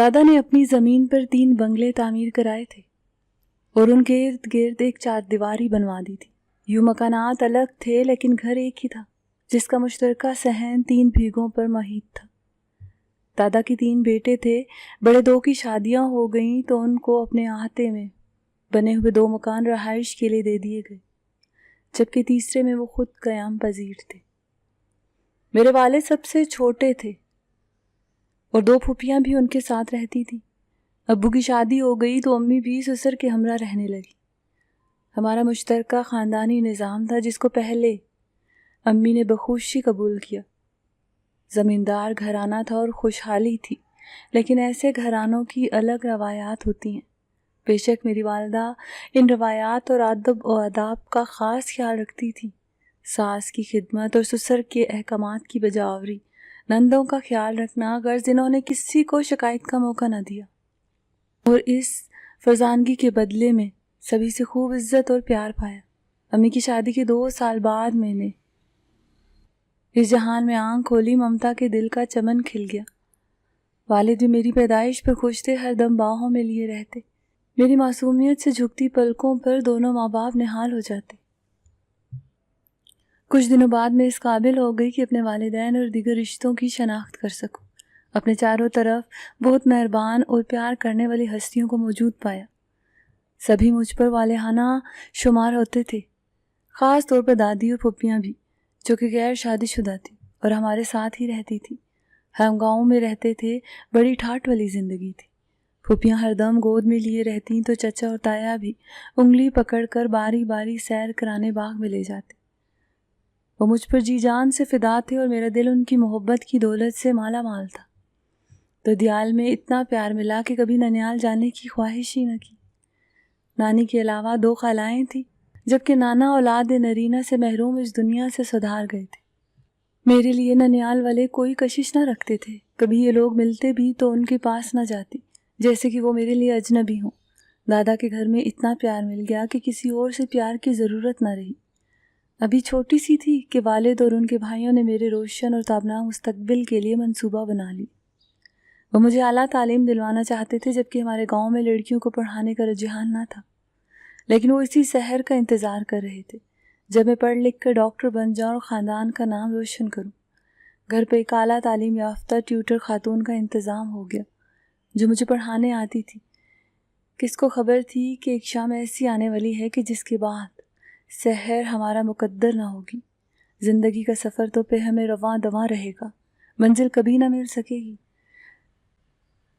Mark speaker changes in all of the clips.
Speaker 1: دادا نے اپنی زمین پر 3 بنگلے تعمیر کرائے تھے اور ان کے ارد گرد ایک 4 دیواری بنوا دی تھی۔ یوں مکانات الگ تھے لیکن گھر ایک ہی تھا، جس کا مشترکہ صحن 3 بھیگوں پر محیط تھا۔ دادا کے 3 بیٹے تھے، بڑے 2 کی شادیاں ہو گئیں تو ان کو اپنے احاطے میں بنے ہوئے 2 مکان رہائش کے لیے دے دیے گئے، جبکہ تیسرے میں وہ خود قیام پذیر تھے۔ میرے والد سب سے چھوٹے تھے اور 2 پھوپھیاں بھی ان کے ساتھ رہتی تھیں۔ ابو کی شادی ہو گئی تو امی بھی سسر کے ہمراہ رہنے لگی۔ ہمارا مشترکہ خاندانی نظام تھا جس کو پہلے امی نے بخوشی قبول کیا۔ زمیندار گھرانہ تھا اور خوشحالی تھی، لیکن ایسے گھرانوں کی الگ روایات ہوتی ہیں۔ بے شک میری والدہ ان روایات اور ادب و آداب کا خاص خیال رکھتی تھی۔ ساس کی خدمت اور سسر کے احکامات کی بجاوری، نندوں کا خیال رکھنا، غرض انہوں نے کسی کو شکایت کا موقع نہ دیا، اور اس فرزانگی کے بدلے میں سبھی سے خوب عزت اور پیار پایا۔ امی کی شادی کے 2 سال بعد میں نے اس جہان میں آنکھ کھولی، ممتا کے دل کا چمن کھل گیا۔ والد بھی میری پیدائش پر خوش تھے، ہر دم باہوں میں لیے رہتے۔ میری معصومیت سے جھکتی پلکوں پر دونوں ماں باپ نہال ہو جاتے۔ کچھ دنوں بعد میں اس قابل ہو گئی کہ اپنے والدین اور دیگر رشتوں کی شناخت کر سکوں۔ اپنے چاروں طرف بہت مہربان اور پیار کرنے والی ہستیوں کو موجود پایا۔ سبھی مجھ پر والہانہ شمار ہوتے تھے، خاص طور پر دادی اور پھوپھیاں بھی، جو کہ غیر شادی شدہ تھی اور ہمارے ساتھ ہی رہتی تھی۔ ہم گاؤں میں رہتے تھے، بڑی ٹھاٹھ والی زندگی تھی۔ پھوپھیاں ہر دم گود میں لیے رہتیں تو چچا اور تایا بھی انگلی پکڑ کر باری باری سیر کرانے باغ میں لے جاتے۔ وہ مجھ پر جی جان سے فدا تھے اور میرا دل ان کی محبت کی دولت سے مالا مال تھا۔ ددیال میں اتنا پیار ملا کہ کبھی ننیال جانے کی خواہش ہی نہ کی۔ نانی کے علاوہ 2 خالائیں تھیں، جبکہ نانا اولاد نرینہ سے محروم اس دنیا سے سدھار گئے تھے۔ میرے لیے ننیال والے کوئی کشش نہ رکھتے تھے، کبھی یہ لوگ ملتے بھی تو ان کے پاس نہ جاتی، جیسے کہ وہ میرے لیے اجنبی ہوں۔ دادا کے گھر میں اتنا پیار مل گیا کہ کسی اور سے پیار کی ضرورت نہ رہی۔ ابھی چھوٹی سی تھی کہ والد اور ان کے بھائیوں نے میرے روشن اور تابناک مستقبل کے لیے منصوبہ بنا لی۔ وہ مجھے اعلیٰ تعلیم دلوانا چاہتے تھے، جبکہ ہمارے گاؤں میں لڑکیوں کو پڑھانے کا رجحان نہ تھا، لیکن وہ اسی سحر کا انتظار کر رہے تھے جب میں پڑھ لکھ کر ڈاکٹر بن جاؤں اور خاندان کا نام روشن کروں۔ گھر پہ ایک اعلیٰ تعلیم یافتہ ٹیوٹر خاتون کا انتظام ہو گیا جو مجھے پڑھانے آتی تھی۔ کس کو خبر تھی کہ ایک شام ایسی آنے والی ہے کہ جس کے بعد سحر ہمارا مقدر نہ ہوگی۔ زندگی کا سفر تو پہ ہمیں رواں دواں رہے گا، منزل کبھی نہ مل سکے گی۔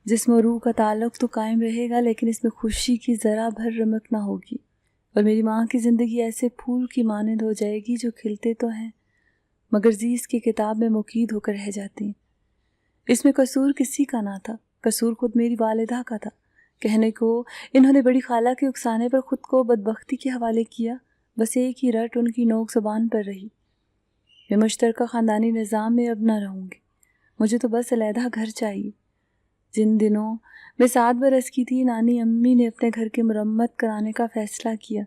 Speaker 1: جسم و روح کا تعلق تو قائم رہے گا، لیکن اس میں خوشی کی ذرا بھر رمق نہ ہوگی، اور میری ماں کی زندگی ایسے پھول کی مانند ہو جائے گی جو کھلتے تو ہیں مگر زیست کی کتاب میں مقید ہو کر رہ جاتی ہیں۔ اس میں قصور کسی کا نہ تھا، قصور خود میری والدہ کا تھا۔ کہنے کو انہوں نے بڑی خالہ کے اکسانے پر خود کو بدبختی کے حوالے کیا، بس ایک ہی رٹ ان کی نوک زبان پر رہی: میں مشترکہ خاندانی نظام میں اب نہ رہوں گی، مجھے تو بس علیحدہ گھر چاہیے۔ جن دنوں میں 7 برس کی تھی، نانی امی نے اپنے گھر کی مرمت کرانے کا فیصلہ کیا،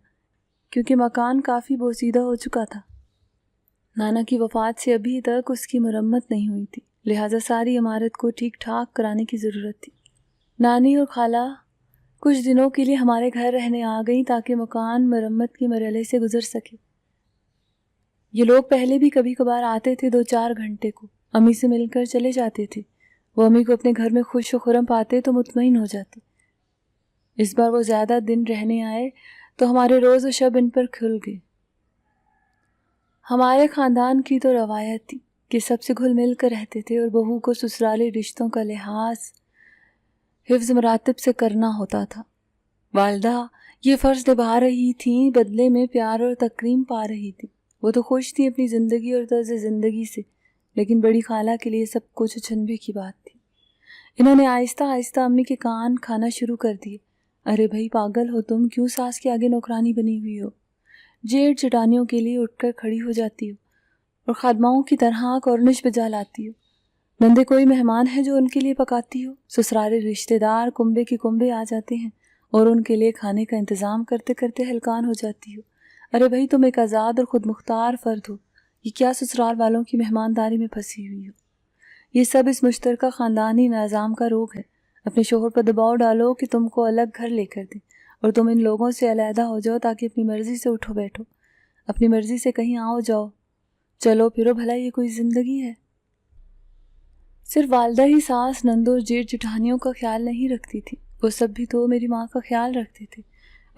Speaker 1: کیونکہ مکان کافی بوسیدہ ہو چکا تھا۔ نانا کی وفات سے ابھی تک اس کی مرمت نہیں ہوئی تھی، لہٰذا ساری عمارت کو ٹھیک ٹھاک کرانے کی ضرورت تھی۔ نانی اور خالہ کچھ دنوں کے لیے ہمارے گھر رہنے آ گئیں تاکہ مکان مرمت کے مرحلے سے گزر سکے۔ یہ لوگ پہلے بھی کبھی کبھار آتے تھے، 2-4 گھنٹے کو امی سے مل کر چلے جاتے تھے۔ وہ امی کو اپنے گھر میں خوش و خرم پاتے تو مطمئن ہو جاتے۔ اس بار وہ زیادہ دن رہنے آئے تو ہمارے روز و شب ان پر کھل گئے۔ ہمارے خاندان کی تو روایت تھی کہ سب سے گھل مل کر رہتے تھے، اور بہو کو سسرالی رشتوں کا لحاظ حفظ مراتب سے کرنا ہوتا تھا۔ والدہ یہ فرض نبھا رہی تھیں، بدلے میں پیار اور تکریم پا رہی تھی۔ وہ تو خوش تھی اپنی زندگی اور طرز زندگی سے، لیکن بڑی خالہ کے لیے سب کچھ اچنبھے کی بات تھی۔ انہوں نے آہستہ آہستہ امی کے کان کھانا شروع کر دیے: ارے بھائی پاگل ہو تم، کیوں ساس کے آگے نوکرانی بنی ہوئی ہو؟ جیڑ چٹانیوں کے لیے اٹھ کر کھڑی ہو جاتی ہو اور خادماؤں کی طرح کورنش بجا لاتی ہو۔ نندے کوئی مہمان ہے جو ان کے لیے پکاتی ہو؟ سسرالے رشتے دار کنبے کے کنبے آ جاتے ہیں اور ان کے لیے کھانے کا انتظام کرتے کرتے ہلکان ہو جاتی ہو۔ ارے بھائی تم ایک آزاد اور خود مختار فرد ہو، یہ کیا سسرال والوں کی مہمانداری میں پھنسی ہوئی ہو؟ یہ سب اس مشترکہ خاندانی نظام کا روگ ہے۔ اپنے شوہر پر دباؤ ڈالو کہ تم کو الگ گھر لے کر دے اور تم ان لوگوں سے علیحدہ ہو جاؤ تاکہ اپنی مرضی سے اٹھو بیٹھو، اپنی مرضی سے کہیں آؤ جاؤ، چلو پھرو، بھلا یہ کوئی زندگی ہے؟ صرف والدہ ہی ساس، نندوں اور جیٹھ جٹھانیوں کا خیال نہیں رکھتی تھی، وہ سب بھی تو میری ماں کا خیال رکھتے تھے۔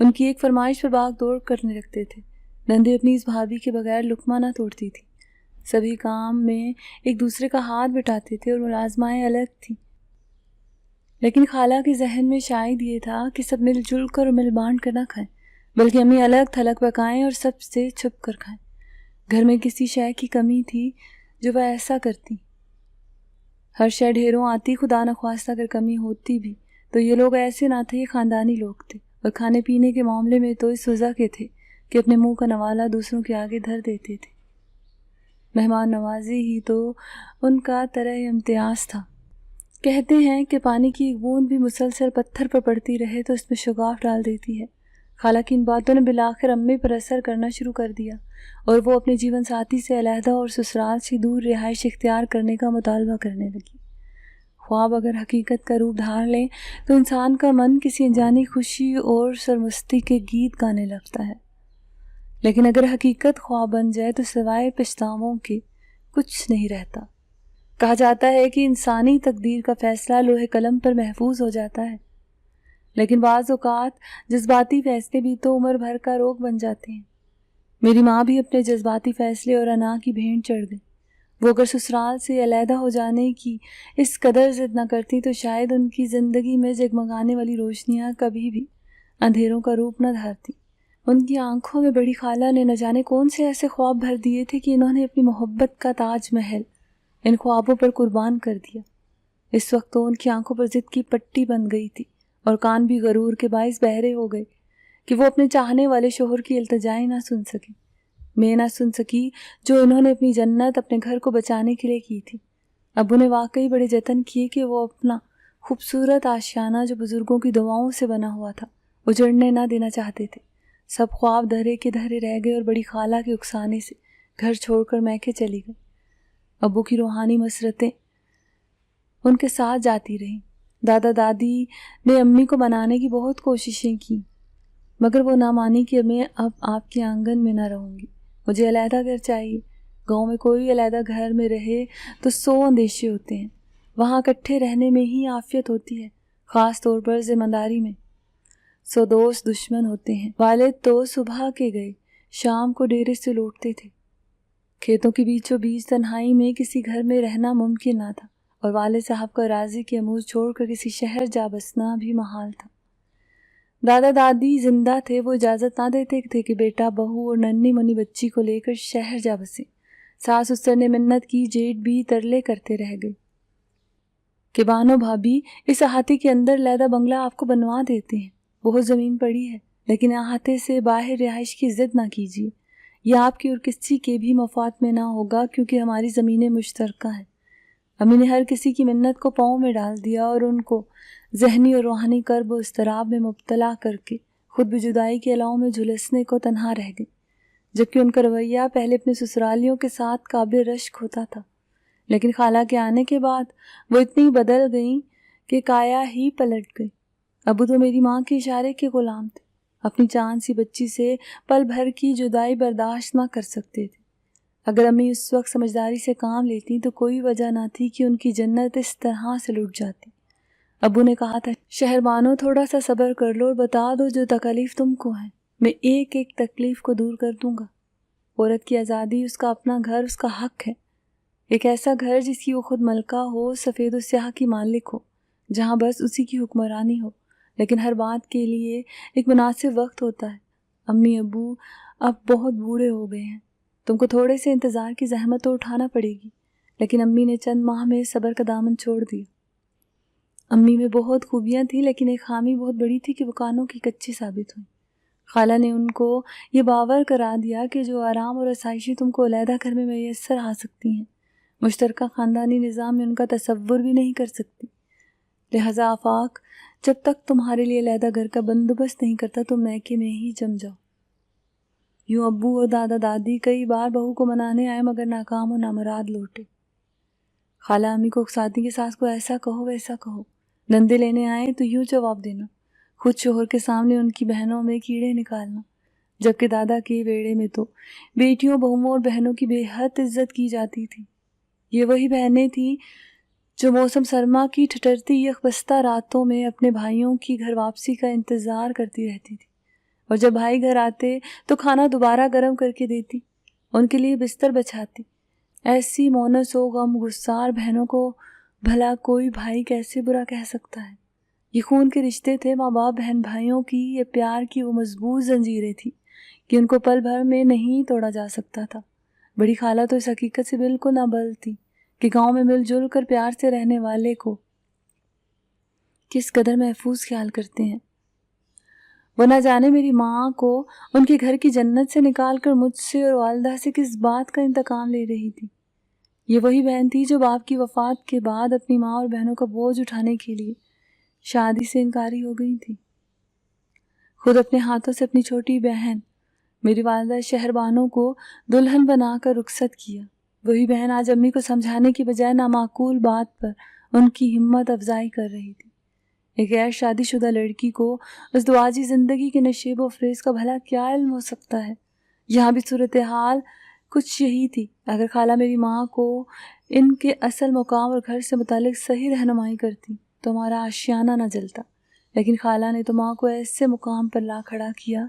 Speaker 1: ان کی ایک فرمائش پر بھاگ دوڑ کرنے لگتے تھے۔ نندیں اپنی اس بھابھی کے بغیر لقمہ نہ توڑتی تھی، سبھی کام میں ایک دوسرے کا ہاتھ بٹاتے تھے اور ملازمائیں الگ تھیں، لیکن خالہ کے ذہن میں شاید یہ تھا کہ سب مل جل کر اور مل بانٹ کر نہ کھائیں، بلکہ امی الگ تھلگ پکائیں اور سب سے چھپ کر کھائیں۔ گھر میں کسی شے کی کمی تھی جو وہ ایسا کرتی، ہر شے ڈھیروں آتی، خدا نخواستہ اگر کمی ہوتی بھی تو یہ لوگ ایسے نہ تھے، یہ خاندانی لوگ تھے، اور کھانے پینے کے معاملے میں تو اس وجہ کے تھے کہ اپنے منہ کا نوالا دوسروں کے آگے دھر دیتے تھے۔ مہمان نوازی ہی تو ان کا طرح امتیاز تھا۔ کہتے ہیں کہ پانی کی ایک بوند بھی مسلسل پتھر پر پڑتی رہے تو اس میں شگاف ڈال دیتی ہے۔ خالہ کی ان باتوں نے بالآخر امی پر اثر کرنا شروع کر دیا اور وہ اپنے جیون ساتھی سے علیحدہ اور سسرال سے دور رہائش اختیار کرنے کا مطالبہ کرنے لگی۔ خواب اگر حقیقت کا روپ دھار لیں تو انسان کا من کسی انجانی خوشی اور سرمستی کے گیت گانے لگتا ہے، لیکن اگر حقیقت خواب بن جائے تو سوائے پچھتاووں کے کچھ نہیں رہتا۔ کہا جاتا ہے کہ انسانی تقدیر کا فیصلہ لوح قلم پر محفوظ ہو جاتا ہے، لیکن بعض اوقات جذباتی فیصلے بھی تو عمر بھر کا روگ بن جاتے ہیں۔ میری ماں بھی اپنے جذباتی فیصلے اور انا کی بھینٹ چڑھ گئی۔ وہ اگر سسرال سے علیحدہ ہو جانے کی اس قدر ضد نہ کرتی تو شاید ان کی زندگی میں جگمگانے والی روشنیاں کبھی بھی اندھیروں کا روپ نہ دھارتی۔ ان کی آنکھوں میں بڑی خالہ نے نہ جانے کون سے ایسے خواب بھر دیے تھے کہ انہوں نے اپنی محبت کا تاج محل ان خوابوں پر قربان کر دیا۔ اس وقت تو ان کی آنکھوں پر ضد کی پٹی بن گئی تھی اور کان بھی غرور کے باعث بہرے ہو گئے کہ وہ اپنے چاہنے والے شوہر کی التجائیں نہ سن سکیں، میں نہ سن سکی جو انہوں نے اپنی جنت اپنے گھر کو بچانے کے لیے کی تھی۔ ابو نے واقعی بڑے جتن کیے کہ وہ اپنا خوبصورت آشیانہ جو بزرگوں کی دعاؤں سے بنا ہوا تھا اجڑنے نہ دینا چاہتے تھے۔ سب خواب دھرے کے دھرے رہ گئے اور بڑی خالہ کے اکسانے سے گھر چھوڑ کر میکے چلی گئی۔ ابو کی روحانی مسرتیں ان کے ساتھ جاتی رہیں۔ دادا دادی نے امی کو منانے کی بہت کوششیں کی، مگر وہ نہ مانی کہ میں اب آپ کے آنگن میں نہ رہوں گی، مجھے علیحدہ گھر چاہیے۔ گاؤں میں کوئی علیحدہ گھر میں رہے تو 100 اندیشے ہوتے ہیں، وہاں اکٹھے رہنے میں ہی عافیت ہوتی ہے، خاص طور پر ذمہ داری میں۔ 100 دوست دشمن ہوتے ہیں۔ والد تو صبح کے گئے شام کو ڈیرے سے لوٹتے تھے۔ کھیتوں کے بیچوں بیچ تنہائی میں کسی گھر میں رہنا ممکن نہ تھا، اور والد صاحب کا راضی کے امور چھوڑ کر کسی شہر جا بسنا بھی محال تھا۔ دادا دادی زندہ تھے، وہ اجازت نہ دیتے تھے کہ بیٹا بہو اور ننھی منی بچی کو لے کر شہر جا بسے۔ ساس سسر نے منت کی، جیٹھ بھی ترلے کرتے رہ گئے کہ بانو بھابھی اس احاطے کے اندر علیحدہ بنگلہ آپ کو بنوا دیتے ہیں، بہت زمین پڑی ہے، لیکن احاطے سے باہر رہائش کی ضد نہ کیجیے، یہ آپ کی اور کسی کے بھی مفاد میں نہ ہوگا کیونکہ ہماری زمینیں مشترکہ ہیں۔ امی نے ہر کسی کی منت کو پاؤں میں ڈال دیا اور ان کو ذہنی اور روحانی کرب و اضطراب میں مبتلا کر کے خود بھی جدائی کے الاؤں میں جھلسنے کو تنہا رہ گئی، جبکہ ان کا رویہ پہلے اپنے سسرالیوں کے ساتھ قابل رشک ہوتا تھا، لیکن خالہ کے آنے کے بعد وہ اتنی بدل گئیں کہ کایا ہی پلٹ گئی۔ ابو تو میری ماں کے اشارے کے غلام تھے، اپنی چاند سی بچی سے پل بھر کی جدائی برداشت نہ کر سکتے تھے۔ اگر امی اس وقت سمجھداری سے کام لیتی تو کوئی وجہ نہ تھی کہ ان کی جنت اس طرح سے لٹ جاتی۔ ابو نے کہا تھا، شہربانو تھوڑا سا صبر کر لو اور بتا دو جو تکالیف تم کو ہیں، میں ایک ایک تکلیف کو دور کر دوں گا۔ عورت کی آزادی، اس کا اپنا گھر اس کا حق ہے، ایک ایسا گھر جس کی وہ خود ملکہ ہو، سفید و سیاہ کی مالک ہو، جہاں بس اسی کی حکمرانی ہو، لیکن ہر بات کے لیے ایک مناسب وقت ہوتا ہے۔ امی ابو اب بہت بوڑھے ہو گئے ہیں، تم کو تھوڑے سے انتظار کی زحمت تو اٹھانا پڑے گی، لیکن امی نے چند ماہ میں صبر کا دامن چھوڑ دیا۔ امی میں بہت خوبیاں تھیں، لیکن ایک خامی بہت بڑی تھی کہ وہ کانوں کی کچی ثابت ہوئی۔ خالہ نے ان کو یہ باور کرا دیا کہ جو آرام اور آسائشیں تم کو علیحدہ گھر میں میسر آ سکتی ہیں، مشترکہ خاندانی نظام میں ان کا تصور بھی نہیں کر سکتی، لہذا آفاق جب تک تمہارے لیے علیحدہ گھر کا بندوبست نہیں کرتا تو میکے میں ہی جم جاؤ۔ یوں ابو اور دادا دادی کئی بار بہو کو منانے آئے مگر ناکام و نامراد لوٹے۔ خالہ امی کو اکساتی کہ ساس کو ایسا کہو ویسا کہو، نندے لینے آئے تو یوں جواب دینا، خود شوہر کے سامنے ان کی بہنوں میں کیڑے نکالنا، جبکہ دادا کے بیڑے میں تو بیٹیوں، بہوؤں اور بہنوں کی بے حد عزت کی جاتی تھی۔ یہ وہی بہنیں تھیں جو موسم سرما کی ٹھٹرتی یک بستہ راتوں میں اپنے بھائیوں کی گھر واپسی کا انتظار کرتی رہتی تھی، اور جب بھائی گھر آتے تو کھانا دوبارہ گرم کر کے دیتی، ان کے لیے بستر بچھاتی۔ ایسی مونس و غم گسار بہنوں کو بھلا کوئی بھائی کیسے برا کہہ سکتا ہے؟ یہ خون کے رشتے تھے، ماں باپ بہن بھائیوں کی یہ پیار کی وہ مضبوط زنجیریں تھیں کہ ان کو پل بھر میں نہیں توڑا جا سکتا تھا۔ بڑی خالہ تو اس حقیقت سے بالکل نابلد تھی کہ گاؤں میں مل جل کر پیار سے رہنے والے کو کس قدر محفوظ خیال کرتے ہیں۔ وہ نہ جانے میری ماں کو ان کے گھر کی جنت سے نکال کر مجھ سے اور والدہ سے کس بات کا انتقام لے رہی تھی۔ یہ وہی بہن تھی جو باپ کی وفات کے بعد اپنی ماں اور بہنوں کا بوجھ اٹھانے کے لیے شادی سے انکاری ہو گئی تھی۔ خود اپنے ہاتھوں سے اپنی چھوٹی بہن میری والدہ شہربانوں کو دلہن بنا کر رخصت کیا۔ وہی بہن آج امی کو سمجھانے کی بجائے نامعقول بات پر ان کی ہمت افزائی کر رہی تھی۔ ایک غیر شادی شدہ لڑکی کو اس دعاجی زندگی کے نشیب و فریز کا بھلا کیا علم ہو سکتا ہے؟ یہاں بھی صورتحال کچھ یہی تھی۔ اگر خالہ میری ماں کو ان کے اصل مقام اور گھر سے متعلق صحیح رہنمائی کرتی تو ہمارا آشیانہ نہ جلتا، لیکن خالہ نے تو ماں کو ایسے مقام پر لا کھڑا کیا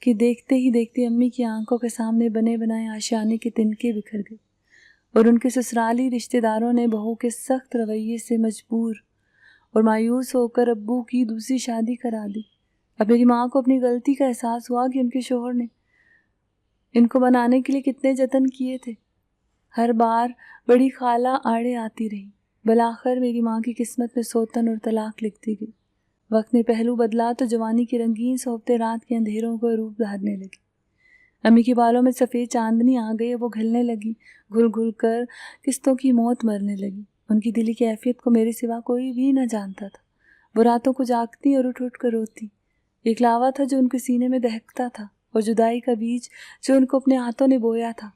Speaker 1: کہ دیکھتے ہی دیکھتے امی کی آنکھوں کے سامنے بنے بنائے آشیانے کے تنکے بکھر گئے، اور ان کے سسرالی رشتہ داروں نے بہو کے سخت رویے سے مجبور اور مایوس ہو کر ابو کی دوسری شادی کرا دی۔ اب میری ماں کو اپنی غلطی کا احساس ہوا کہ ان کے شوہر نے ان کو بنانے کے لیے کتنے جتن کیے تھے۔ ہر بار بڑی خالہ آڑے آتی رہی، بالآخر میری ماں کی قسمت میں سوتن اور طلاق لکھتی گئی۔ وقت نے پہلو بدلا تو جوانی کی رنگین صحبتیں رات کے اندھیروں کو روپ دھارنے لگی۔ امی کے بالوں میں سفید چاندنی آ گئی، وہ گھلنے لگی، گھل گھل کر قسطوں کی موت مرنے لگی۔ ان کی دلی کیفیت کو میرے سوا کوئی بھی نہ جانتا تھا۔ وہ راتوں کو جاگتی اور اٹھ اٹھ کر روتی۔ ایک لاوا تھا جو ان کے سینے میں دہکتا تھا، اور جدائی کا بیج جو ان کو اپنے ہاتھوں نے بویا تھا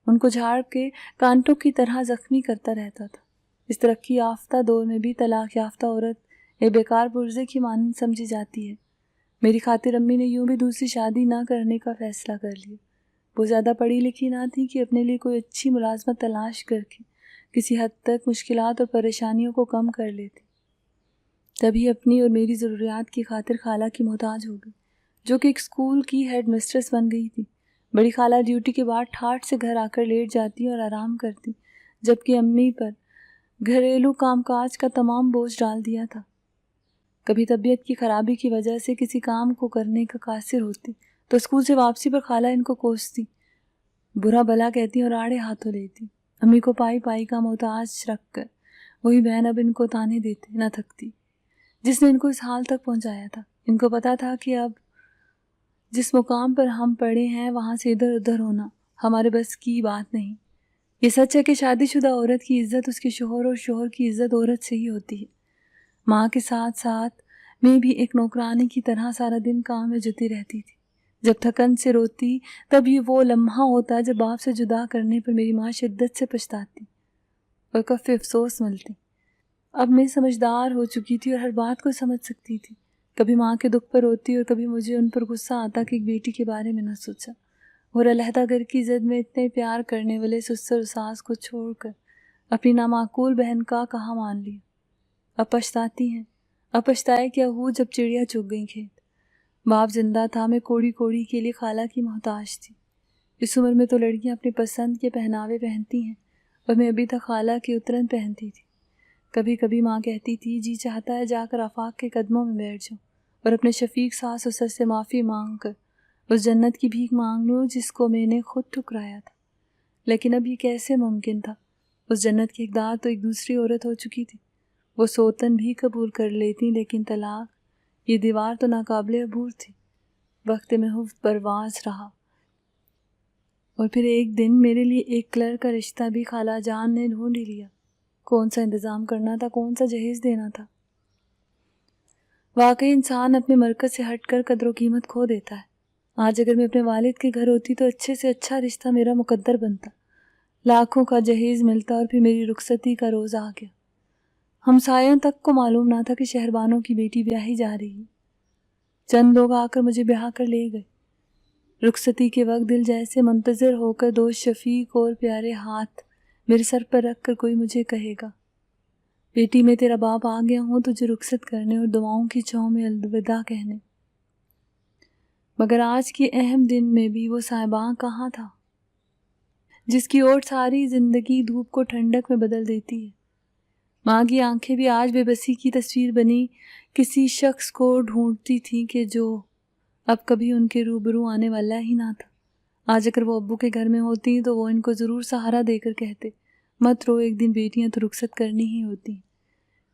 Speaker 1: ان کو جھاڑ کے کانٹوں کی طرح زخمی کرتا رہتا تھا۔ اس ترقی یافتہ دور میں بھی طلاق یافتہ عورت ایک بیکار پرزے کی مانند سمجھی جاتی ہے۔ میری خاطر امی نے یوں بھی دوسری شادی نہ کرنے کا فیصلہ کر لیا۔ وہ زیادہ پڑھی لکھی نہ تھی کہ اپنے لیے کوئی اچھی ملازمت تلاش کر کے کسی حد تک مشکلات اور پریشانیوں کو کم کر لیتی۔ تبھی اپنی اور میری ضروریات کی خاطر خالہ کی محتاج ہو گئی، جو کہ ایک اسکول کی ہیڈ مسٹریس بن گئی تھی۔ بڑی خالہ ڈیوٹی کے بعد ٹھاٹھ سے گھر آ کر لیٹ جاتی اور آرام کرتی، جبکہ امی پر گھریلو کام کاج کا تمام بوجھ ڈال دیا تھا۔ کبھی طبیعت کی خرابی کی وجہ سے کسی کام کو کرنے کا قاصر ہوتی تو اسکول سے واپسی پر خالہ ان کو کوستی، برا بھلا کہتی اور آڑے ہاتھوں لیتی۔ امی کو پائی پائی کا محتاج رکھ کر وہی بہن اب ان کو تانے دیتے نہ تھکتی، جس نے ان کو اس حال تک پہنچایا تھا۔ ان کو پتا تھا کہ اب جس مقام پر ہم پڑے ہیں وہاں سے ادھر ادھر ہونا ہمارے بس کی بات نہیں۔ یہ سچ ہے کہ شادی شدہ عورت کی عزت اس کے شوہر اور شوہر کی عزت عورت سے ہی ہوتی ہے۔ ماں کے ساتھ ساتھ میں بھی ایک نوکرانی کی طرح سارا دن کام میں جتی رہتی تھی۔ جب تھکن سے روتی تب یہ وہ لمحہ ہوتا جب باپ سے جدا کرنے پر میری ماں شدت سے پچھتاتی اور کف افسوس ملتی۔ اب میں سمجھدار ہو چکی تھی اور ہر بات کو سمجھ سکتی تھی۔ کبھی ماں کے دکھ پر روتی اور کبھی مجھے ان پر غصہ آتا کہ ایک بیٹی کے بارے میں نہ سوچا، اور علیحدہ گھر کی زد میں اتنے پیار کرنے والے سسر و ساس کو چھوڑ کر اپنی نامعقول بہن کا کہا مان لیا۔ اب پچھتاتی ہیں، اب پچھتائے کیا ہوں جب چڑیا چگ گئی کھیت۔ باپ زندہ تھا، میں کوڑی کوڑی کے لیے خالہ کی محتاج تھی۔ اس عمر میں تو لڑکیاں اپنی پسند کے پہناوے پہنتی ہیں، اور میں ابھی تک خالہ کی اترن پہنتی تھی۔ کبھی کبھی ماں کہتی تھی جی چاہتا ہے جا کر آفاق کے قدموں میں بیٹھ جاؤں اور اپنے شفیق ساس سسر سے معافی مانگ کر اس جنت کی بھیک مانگ لوں جس کو میں نے خود ٹھکرایا تھا۔ لیکن اب یہ کیسے ممکن تھا؟ اس جنت کی حقدار تو ایک دوسری عورت ہو چکی تھی۔ وہ سوتن بھی قبول کر لیتی، لیکن طلاق، یہ دیوار تو ناقابل عبور تھی۔ وقت محو پرواز رہا، اور پھر ایک دن میرے لیے ایک کلرک کا رشتہ بھی خالہ جان نے ڈھونڈ ہی لیا۔ کون سا انتظام کرنا تھا، کون سا جہیز دینا تھا۔ واقعی انسان اپنے مرکز سے ہٹ کر قدر و قیمت کھو دیتا ہے۔ آج اگر میں اپنے والد کے گھر ہوتی تو اچھے سے اچھا رشتہ میرا مقدر بنتا، لاکھوں کا جہیز ملتا، اور پھر میری رخصتی کا روز آ گیا۔ ہمسایوں تک کو معلوم نہ تھا کہ شہربانوں کی بیٹی بیاہی جا رہی ہے۔ چند لوگ آ کر مجھے بیاہ کر لے گئے۔ رخصتی کے وقت دل جیسے منتظر ہو کر دوست شفیق اور پیارے ہاتھ میرے سر پر رکھ کر کوئی مجھے کہے گا، بیٹی میں تیرا باپ آ گیا ہوں تجھے رخصت کرنے اور دعاؤں کی چھاؤں میں الوداع کہنے۔ مگر آج کے اہم دن میں بھی وہ صاحباں کہاں تھا جس کی اوٹ ساری زندگی دھوپ کو ٹھنڈک میں بدل دیتی ہے۔ ماں کی آنکھیں بھی آج بے بسی کی تصویر بنی کسی شخص کو ڈھونڈتی تھیں کہ جو اب کبھی ان کے روبرو آنے والا ہی نہ تھا۔ آج اگر وہ ابو کے گھر میں ہوتی تو وہ ان کو ضرور سہارا دے کر کہتے، مت رو، ایک دن بیٹیاں تو رخصت کرنی ہی ہوتی ہیں،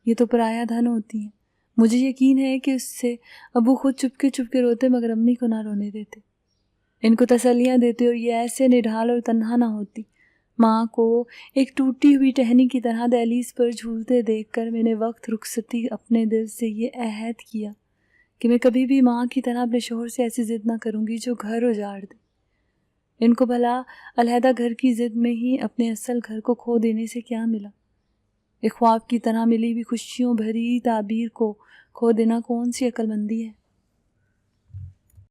Speaker 1: یہ تو پرایا دھن ہوتی ہیں۔ مجھے یقین ہے کہ اس سے ابو خود چپکے روتے مگر امی کو نہ رونے دیتے، ان کو تسلیاں دیتے اور یہ ایسے نڈھال اور تنہا نہ ہوتی۔ ماں کو ایک ٹوٹی ہوئی ٹہنی کی طرح دہلیز پر جھولتے دیکھ کر میں نے وقت رخصتی اپنے دل سے یہ عہد کیا کہ میں کبھی بھی ماں کی طرح اپنے شوہر سے ایسی ضد نہ کروں گی جو گھر اجاڑ دے۔ ان کو بھلا علیحدہ گھر کی ضد میں ہی اپنے اصل گھر کو کھو دینے سے کیا ملا؟ ایک خواب کی طرح ملی ہوئی خوشیوں بھری تعبیر کو کھو دینا کون سی عقل مندی ہے؟